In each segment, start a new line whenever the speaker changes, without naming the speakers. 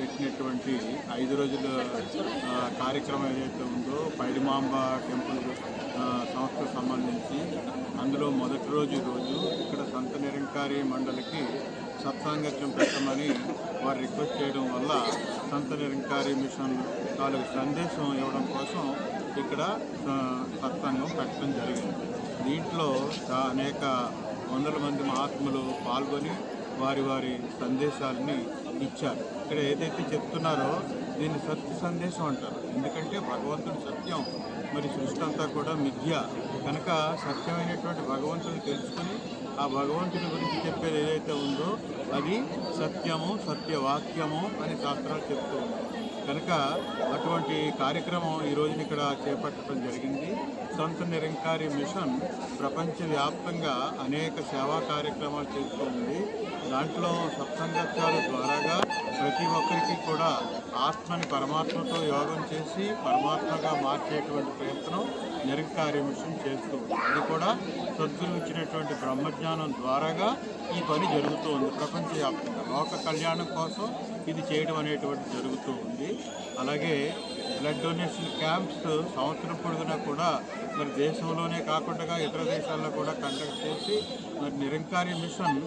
పెట్టినటువంటి 5 రోజుల కార్యక్రమం ఏదైతే ఉందో పైడిమాంబ టెంపుల్ సంస్థకు సంబంధించి అందులో మొదటి రోజు ఇక్కడ సంత నిరంకారి మండలికి సత్సాంగత్యం పెట్టమని వారు రిక్వెస్ట్ చేయడం వల్ల సంత నిరంకారి మిషన్ తాలూకు సందేశం ఇవ్వడం కోసం ఇక్కడ సత్సంగం పెట్టడం జరిగింది. దీంట్లో అనేక వందల మంది మహాత్ములు పాల్గొని వారి వారి సందేశాలని ఇచ్చారు. ఇక్కడ ఏదైతే చెప్తున్నారో దీన్ని సత్య సందేశం అంటారు. ఎందుకంటే భగవంతుడి సత్యం, మరి సృష్టి అంతా కూడా మిథ్య కనుక సత్యమైనటువంటి భగవంతుని తెలుసుకుని ఆ భగవంతుని గురించి చెప్పేది ఏదైతే ఉందో అది సత్యము, సత్యవాక్యము అని శాస్త్రాలు చెప్తూ ఉన్నాయి. కనుక అటువంటి కార్యక్రమం ఈ రోజున ఇక్కడ చేపట్టడం జరిగింది. సంత నిరంకారి మిషన్ ప్రపంచవ్యాప్తంగా అనేక సేవా కార్యక్రమాలు చేస్తూ ఉంది. దాంట్లో సత్సంగత్యాల ద్వారాగా ప్రతి ఒక్కరికి కూడా ఆత్మని పరమాత్మతో యోగం చేసి పరమాత్మగా మార్చేటువంటి ప్రయత్నం నిరంకారి మిషన్ చేస్తూ ఉంది. అది కూడా సద్గురు ఇచ్చినటువంటి బ్రహ్మజ్ఞానం ద్వారాగా ఈ పని జరుగుతూ ఉంది. ప్రపంచవ్యాప్తంగా లోక కళ్యాణం కోసం ఇది చేయడం అనేటువంటి జరుగుతూ ఉంది. అలాగే బ్లడ్ డొనేషన్ క్యాంప్స్ సంవత్సరం పొడుగునా కూడా మరి దేశంలోనే కాకుండా ఇతర దేశాల్లో కూడా కండక్ట్ చేసి మరి నిరంకారి మిషన్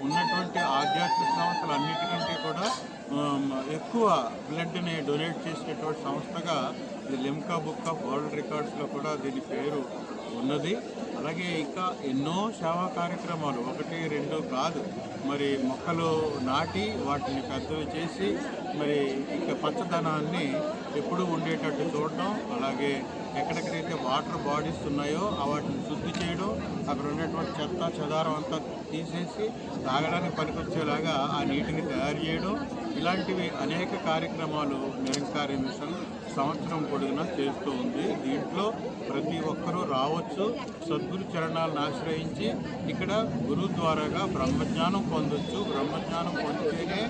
ఉన్నటువంటి ఆధ్యాత్మిక సంస్థలు అన్నిటికంటే కూడా ఎక్కువ బ్లడ్ని డొనేట్ చేసినటువంటి సంస్థగా లిమ్కా బుక్ ఆఫ్ వరల్డ్ రికార్డ్స్లో కూడా దీని పేరు ఉన్నది. అలాగే ఇంకా ఎన్నో సేవా కార్యక్రమాలు 1, 2 కాదు, మరి మొక్కలు నాటి వాటిని పెద్దలు చేసి మరి ఇంకా పచ్చదనాన్ని ఎప్పుడూ ఉండేటట్టు చూడడం, అలాగే ఎక్కడెక్కడైతే వాటర్ బాడీస్ ఉన్నాయో వాటిని శుద్ధి చేయడం, అక్కడ ఉన్నటువంటి చెత్త చెదారం అంతా తీసేసి తాగడానికి పనికొచ్చేలాగా ఆ నీటిని తయారు చేయడం, ఇలాంటివి అనేక కార్యక్రమాలు నిరంకారి మిషన్ సంవత్సరం పొడుగునా చేస్తూ ఉంది. దీంట్లో ప్రతి ఒక్కరూ రావచ్చు, సద్గురు చరణాలను ఆశ్రయించి ఇక్కడ గురువు ద్వారాగా బ్రహ్మజ్ఞానం పొందొచ్చు. బ్రహ్మజ్ఞానం పొందితేనే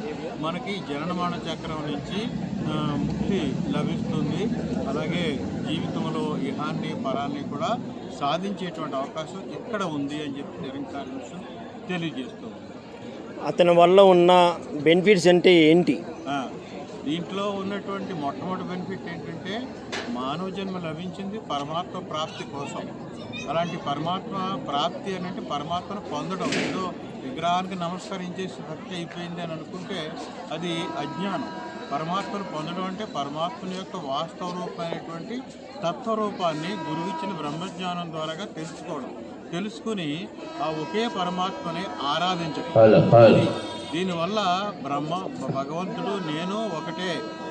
మనకి జననమాన చక్రం నుంచి ముక్తి లభిస్తుంది. అలాగే జీవితంలో ఇహాన్ని పరాన్ని కూడా సాధించేటువంటి అవకాశం ఇక్కడ ఉంది అని చెప్పి నిరంకారి మిషన్ తెలియజేస్తుంది.
అతని వల్ల ఉన్న బెనిఫిట్స్ అంటే ఏంటి?
దీంట్లో ఉన్నటువంటి మొట్టమొదటి బెనిఫిట్ ఏంటంటే మానవ జన్మ లభించింది పరమాత్మ ప్రాప్తి కోసం. అలాంటి పరమాత్మ ప్రాప్తి అని అంటే పరమాత్మను పొందడం. ఏదో విగ్రహానికి నమస్కరించేసి భక్తి అయిపోయింది అని అనుకుంటే అది అజ్ఞానం. పరమాత్మను పొందడం అంటే పరమాత్మని యొక్క వాస్తవ రూపమైనటువంటి తత్వరూపాన్ని గురువు ఇచ్చిన బ్రహ్మజ్ఞానం ద్వారాగా తెలుసుకుని ఆ ఒకే పరమాత్మని ఆరాధించడం. దీనివల్ల భగవంతుడు నేను ఒకటే,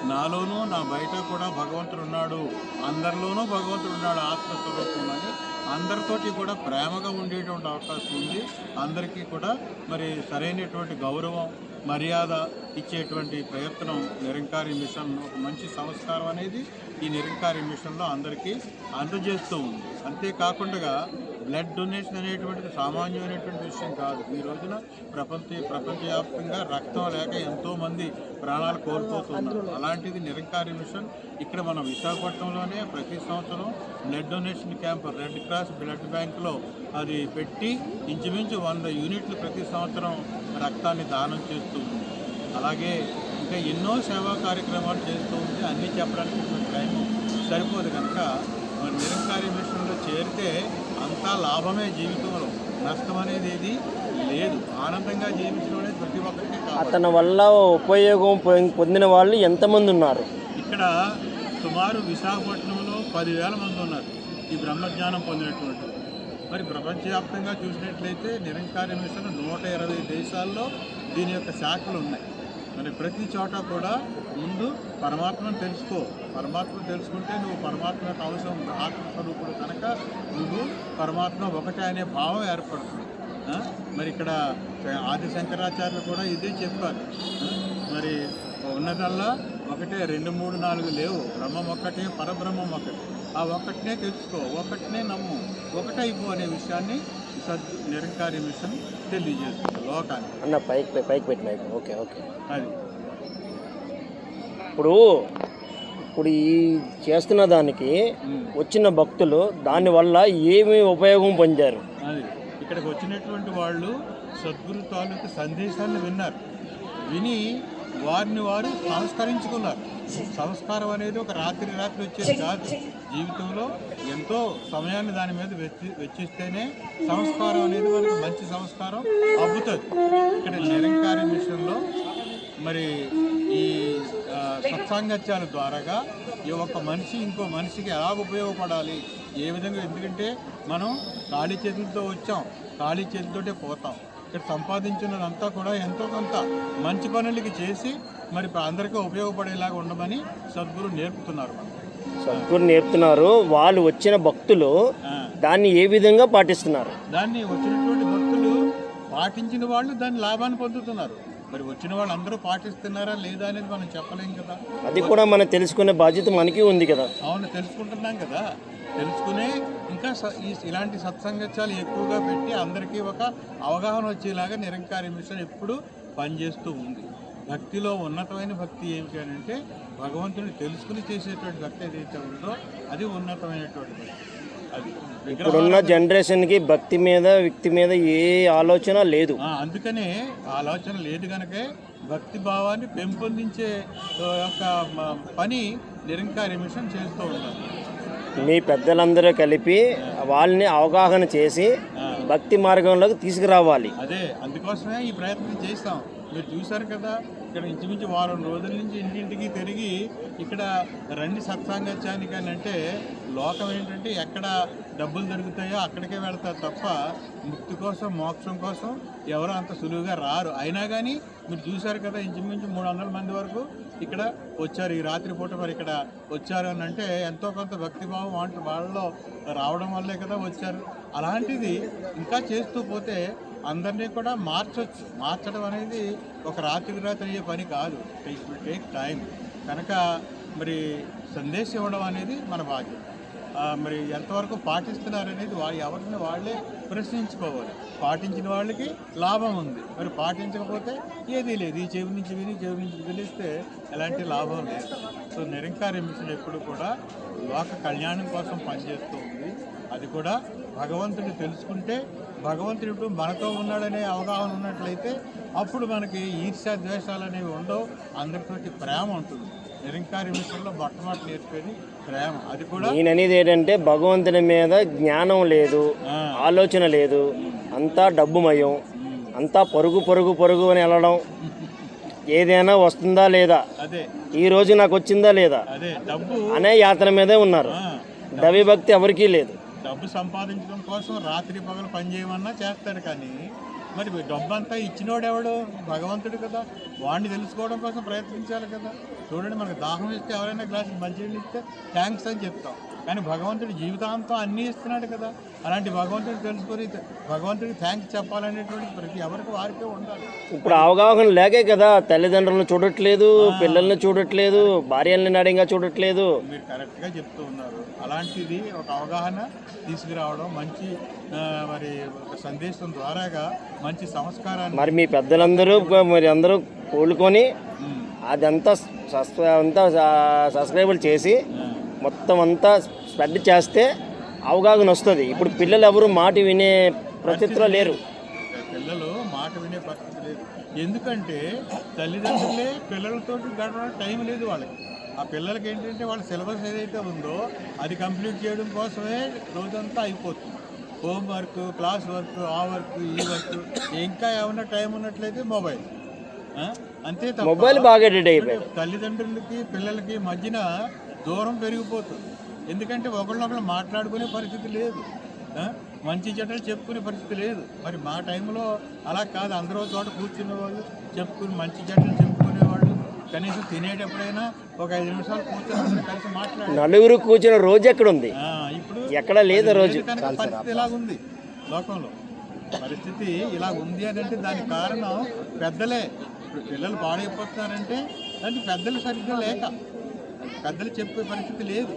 నాలోనూ నా బయట కూడా భగవంతుడు ఉన్నాడు, అందరిలోనూ భగవంతుడు ఉన్నాడు ఆత్మస్వరూపంలో అని అందరితోటి కూడా ప్రేమగా ఉండేటువంటి అవకాశం ఉంది. అందరికీ కూడా మరి సరైనటువంటి గౌరవం మర్యాద ఇచ్చేటువంటి ప్రయత్నం నిరంకారి మిషన్ ఒక మంచి సంస్కారం అనేది ఈ నిరంకారి మిషన్లో అందరికీ అందజేస్తూ ఉంది. అంతేకాకుండా బ్లడ్ డొనేషన్ అనేటువంటిది సామాన్యమైనటువంటి విషయం కాదు. ఈ రోజున ప్రపంచవ్యాప్తంగా రక్తం లేక ఎంతోమంది ప్రాణాలు కోల్పోతున్నారు. అలాంటిది నిరంకారి మిషన్ ఇక్కడ మన విశాఖపట్నంలోనే ప్రతి సంవత్సరం blood donation camp red cross blood బ్యాంక్లో అది పెట్టి ఇంచుమించు 100 యూనిట్లు ప్రతి సంవత్సరం రక్తాన్ని దానం చేస్తూ ఉంది. అలాగే ఇంకా ఎన్నో సేవా కార్యక్రమాలు చేస్తూ ఉంది. అన్నీ చెప్పడానికి టైం సరిపోదు కనుక నిరంకారి మిషన్లో చేరితే అంతా లాభమే, జీవితంలో నష్టం అనేది ఏది లేదు. ఆనందంగా జీవించడం అనేది ప్రతి ఒక్కరికి కావాలి.
అతని వల్ల ఉపయోగం పొందిన వాళ్ళు ఎంతమంది ఉన్నారు?
ఇక్కడ సుమారు విశాఖపట్నంలో 10,000 మంది ఉన్నారు ఈ బ్రహ్మజ్ఞానం పొందినటువంటి. మరి ప్రపంచవ్యాప్తంగా చూసినట్లయితే నిరంకారి మిషన్ 120 దేశాల్లో దీని యొక్క శాఖలు ఉన్నాయి. మరి ప్రతి చోట కూడా ముందు పరమాత్మను తెలుసుకుంటే నువ్వు పరమాత్మ యొక్క అవసరం ఆత్మస్వరూపుడు కనుక నువ్వు పరమాత్మ ఒకటే అనే భావం ఏర్పడుతుంది. మరి ఇక్కడ ఆది శంకరాచార్యులు కూడా ఇదే చెప్పారు. మరి ఉన్నదల్లా ఒకటే, 2, 3, 4 లేవు. బ్రహ్మం ఒక్కటే, పరబ్రహ్మం ఒకటే. ఆ ఒక్కటినే తెలుసుకో, ఒకటినే నమ్ము, ఒకటైపో అనే విషయాన్ని నిరంకారి మిషన్ తెలియజేస్తుంది లోకాన్ని.
అన్న పైకి పెట్టిన ఓకే.
అది
ఇప్పుడు ఈ చేస్తున్న దానికి వచ్చిన భక్తులు దానివల్ల ఏమి ఉపయోగం పొందారు?
అది ఇక్కడికి వచ్చినటువంటి వాళ్ళు సద్గురు తాలూకు సందేశాన్ని విన్నారు. విని వారిని వారు సంస్కరించుకున్నారు. సంస్కారం అనేది ఒక రాత్రి వచ్చేది కాదు. జీవితంలో ఎంతో సమయాన్ని దాని మీద వెచ్చిస్తేనే సంస్కారం అనేది మనకి మంచి సంస్కారం అబ్బుతుంది. ఇక్కడ నిరంకార మిషన్లో మరి ఈ సత్సాంగత్యాల ద్వారాగా ఈ ఒక్క మనిషి ఇంకో మనిషికి ఎలా ఉపయోగపడాలి, ఏ విధంగా, ఎందుకంటే మనం ఖాళీ చేతులతో వచ్చాం, ఖాళీ చేతులతోటే పోతాం. ఇక్కడ సంపాదించినదంతా కూడా ఎంతో కొంత మంచి పనులకి చేసి మరి అందరికీ ఉపయోగపడేలాగా ఉండమని సద్గురు నేర్పుతున్నారు.
సద్గురు నేర్పుతున్నారు. వాళ్ళు వచ్చిన భక్తులు దాన్ని ఏ విధంగా పాటిస్తున్నారు?
దాన్ని వచ్చినటువంటి భక్తులు పాటించిన వాళ్ళు దాని లాభాన్ని పొందుతున్నారు. మరి వచ్చిన వాళ్ళు అందరూ పాటిస్తున్నారా లేదా అనేది మనం చెప్పలేం కదా.
అది కూడా మనం తెలుసుకునే బాధ్యత మనకి ఉంది కదా.
అవును, తెలుసుకుంటున్నాం కదా. తెలుసుకునే ఇంకా ఇలాంటి సత్సంగత్యాలు ఎక్కువగా పెట్టి అందరికీ ఒక అవగాహన వచ్చేలాగా నిరంకార మిషన్ ఎప్పుడు పనిచేస్తూ ఉంది. భక్తిలో ఉన్నతమైన భక్తి ఏమిటి అని అంటే భగవంతుని తెలుసుకుని చేసేటువంటి భక్తి ఏదైతే ఉందో అది ఉన్నతమైనటువంటి భక్తి. అది
ఇప్పుడున్న జనరేషన్కి భక్తి మీద వ్యక్తి మీద ఏ ఆలోచన లేదు.
అందుకనే ఆలోచన లేదు కనుకే భక్తి భావాన్ని పెంపొందించే యొక్క పని నిరంకార మిషన్ చేస్తూ ఉంటారు.
మీ పెద్దలందరూ కలిపి వాళ్ళని అవగాహన చేసి భక్తి మార్గంలోకి తీసుకురావాలి.
అదే అందుకోసమే ఈ ప్రయత్నం చేస్తాం. మీరు చూశారు కదా, ఇక్కడ ఇంచుమించు వారం రోజుల నుంచి ఇంటింటికి తిరిగి ఇక్కడ రండి సత్సాంగత్యానికి అని అంటే లోకం ఏంటంటే ఎక్కడ డబ్బులు దొరుకుతాయో అక్కడికే వెళ్తారు తప్ప ముక్తి కోసం మోక్షం కోసం ఎవరు అంత సులువుగా రారు. అయినా కానీ మీరు చూశారు కదా, ఇంచుమించు 300 మంది వరకు ఇక్కడ వచ్చారు ఈ రాత్రిపూట. మరి ఇక్కడ వచ్చారు అని అంటే ఎంతో కొంత భక్తిభావం వాళ్ళలో రావడం వల్లే కదా వచ్చారు. అలాంటిది ఇంకా చేస్తూ పోతే అందరినీ కూడా మార్చొచ్చు. మార్చడం అనేది ఒక రాత్రి అయ్యే పని కాదు. It will take time. కనుక మరి సందేశం ఇవ్వడం అనేది మన బాధ్యత. మరి ఎంతవరకు పాటిస్తున్నారనేది ఎవరిని వాళ్ళే ప్రశ్నించుకోవాలి. పాటించిన వాళ్ళకి లాభం ఉంది, మరి పాటించకపోతే ఏదీ లేదు. ఈ చెవి నుంచి విని చెవి నుంచి వదిలిస్తే ఎలాంటి లాభం లేదు. సో నిరంకార మిషన్ ఎప్పుడు కూడా లోక కళ్యాణం కోసం పనిచేస్తూ ఉంది. అది కూడా భగవంతుడిని తెలుసుకుంటే భగవంతుడు ఇప్పుడు మనతో ఉన్నాడనే అవగాహన ఉన్నట్లయితే అప్పుడు మనకి ఈర్ష్య ద్వేషాలు అనేవి ఉండవు. అందరితోటి ప్రేమ ఉంటుంది. నిరంకార మిషన్లో మొట్టమొదటి నేర్పేది ప్రేమ. అది కూడా
నేననేది ఏంటంటే భగవంతుని మీద జ్ఞానం లేదు, ఆలోచన లేదు, అంతా డబ్బుమయం, అంతా పరుగు పరుగు పరుగు అని వెళ్ళడం, ఏదైనా వస్తుందా లేదా,
అదే
ఈ రోజు నాకు వచ్చిందా లేదా
అదే డబ్బు
అనే యాతన మీదే ఉన్నారు. దైవభక్తి ఎవరికీ లేదు.
డబ్బు సంపాదించడం కోసం రాత్రి పగలు పని చేయమన్నా చేస్తాడు, కానీ మరి డబ్బు అంతా ఇచ్చినోడెవడు? భగవంతుడు కదా. వాడిని తెలుసుకోవడం కోసం ప్రయత్నించాలి కదా. చూడండి, మనకు దాహం ఇస్తే ఎవరైనా గ్లాసు మంచినీళ్ళు ఇస్తే థ్యాంక్స్ అని చెప్తాం, కానీ భగవంతుడు జీవితాంతం అన్నీ ఇస్తున్నాడు కదా. అలాంటి భగవంతుడు తెలుసుకొని భగవంతుడికి థ్యాంక్స్ చెప్పాలనేటువంటి ప్రతి ఎవరికి వారికే ఉండాలి.
ఇప్పుడు అవగాహన లేకే కదా తల్లిదండ్రులను చూడట్లేదు, పిల్లల్ని చూడట్లేదు, భార్యల్ని నడంగా చూడట్లేదు.
మీరు కరెక్ట్గా చెప్తూ ఉన్నారు. అలాంటిది ఒక అవగాహన తీసుకురావడం మంచి మరి ఒక సందేశం ద్వారాగా మంచి సంస్కారాన్ని
మరి మీ పెద్దలందరూ మరి అందరూ కోలుకొని అదంతా సబ్స్క్రైబులు చేసి మొత్తం అంతా స్ప్రెడ్ చేస్తే అవగాహన వస్తుంది. ఇప్పుడు పిల్లలు ఎవరు మాట వినే పరిస్థితిలో లేరు.
పిల్లలు మాట వినే పరిస్థితి లేదు. ఎందుకంటే తల్లిదండ్రులే పిల్లలతో గడపడానికి టైం లేదు వాళ్ళకి. ఆ పిల్లలకి ఏంటంటే వాళ్ళ సిలబస్ ఏదైతే ఉందో అది కంప్లీట్ చేయడం కోసమే రోజంతా అయిపోతుంది. హోంవర్క్, క్లాస్ వర్క్, ఆ వర్క్, ఈ వర్క్, ఇంకా ఏమన్నా టైం ఉన్నట్లయితే మొబైల్, అంతే తప్ప
మొబైల్ బాగా ఎడిట్ అయిపోయారు.
తల్లిదండ్రులకి పిల్లలకి మధ్యన దూరం పెరిగిపోతుంది. ఎందుకంటే ఒకళ్ళొకళ్ళు మాట్లాడుకునే పరిస్థితి లేదు, మంచి చెడ్డలు చెప్పుకునే పరిస్థితి లేదు. మరి మా టైంలో అలా కాదు. అందరూ చోట కూర్చునే వాళ్ళు, చెప్పుకుని మంచి చెడ్డలు చెప్పుకునేవాళ్ళు. కనీసం తినేటప్పుడైనా ఒక 5 నిమిషాలు కూర్చొని కలిసి మాట్లాడారు.
నలుగురు కూర్చున్న రోజు ఎక్కడ ఉంది?
ఇప్పుడు
ఎక్కడ లేదు రోజు.
పరిస్థితి ఇలాగుంది లోకంలో. పరిస్థితి ఇలా ఉంది అని అంటే దానికి కారణం పెద్దలే. ఇప్పుడు పిల్లలు పాడైపోతున్నారంటే దానికి పెద్దలు సరిగ్గా లేక, పెద్దలు చెప్పే పరిస్థితి లేదు.